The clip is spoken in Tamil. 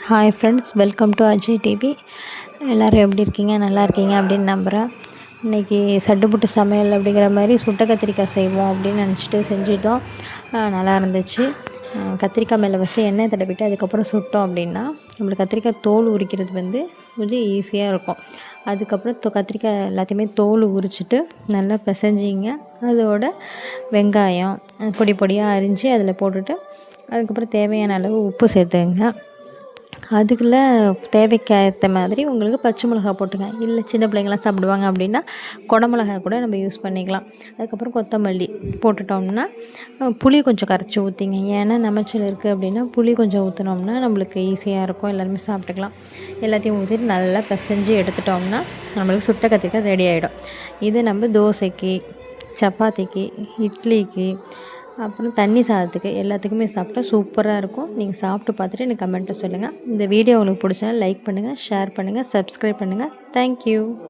Hi friends, welcome to Ajay TV. எல்லோரும் எப்படி இருக்கீங்க? நல்லா இருக்கீங்க அப்படின்னு நம்புகிறேன். இன்றைக்கி சட்டுப்புட்டு சமையல் அப்படிங்கிற மாதிரி சுட்ட கத்திரிக்காய் செய்வோம் அப்படின்னு நினச்சிட்டு செஞ்சுட்டோம். நல்லா இருந்துச்சு. கத்திரிக்காய் மேலே ஃபஸ்ட்டு எண்ணெய் தடவிட்டு அதுக்கப்புறம் சுட்டோம் அப்படின்னா நம்மளுக்கு கத்திரிக்காய் தோல் உரிக்கிறது கொஞ்சம் ஈஸியாக இருக்கும். அதுக்கப்புறம் கத்திரிக்காய் எல்லாத்தையுமே தோல் உரிச்சிட்டு நல்லா பிசைஞ்சிங்க. அதோட வெங்காயம் பொடி பொடியாக அரிஞ்சு அதில் போட்டுட்டு அதுக்கப்புறம் தேவையான அளவு உப்பு சேர்த்துங்க. அதுக்குள்ள தேவைக்கு ஏற்ற மாதிரி உங்களுக்கு பச்சை மிளகா போட்டுங்க. இல்லை சின்ன பிள்ளைங்களாம் சாப்பிடுவாங்க அப்படின்னா குடமிளகா கூட நம்ம யூஸ் பண்ணிக்கலாம். அதுக்கப்புறம் கொத்தமல்லி போட்டுட்டோம்னா புளி கொஞ்சம் கரைச்சி ஊற்றிங்க. ஏன்னா நமைச்சல் இருக்குது அப்படின்னா புளி கொஞ்சம் ஊற்றினோம்னா நம்மளுக்கு ஈஸியாக இருக்கும், எல்லாருமே சாப்பிட்டுக்கலாம். எல்லாத்தையும் ஊற்றிட்டு நல்லா பிசைஞ்சு எடுத்துட்டோம்னா நம்மளுக்கு சுட்ட கத்திரிக்காய் ரெடி ஆகிடும். இது நம்ம தோசைக்கு, சப்பாத்திக்கு, இட்லிக்கு, அப்புறம் தண்ணி சாதத்துக்கு எல்லாத்துக்குமே சாப்பிட்டா சூப்பராக இருக்கும். நீங்கள் சாப்பிட்டு பார்த்துட்டு எனக்கு கமெண்ட்டை சொல்லுங்கள். இந்த வீடியோ உங்களுக்கு பிடிச்சா லைக் பண்ணுங்கள், ஷேர் பண்ணுங்கள், சப்ஸ்கிரைப் பண்ணுங்கள். தேங்க்யூ.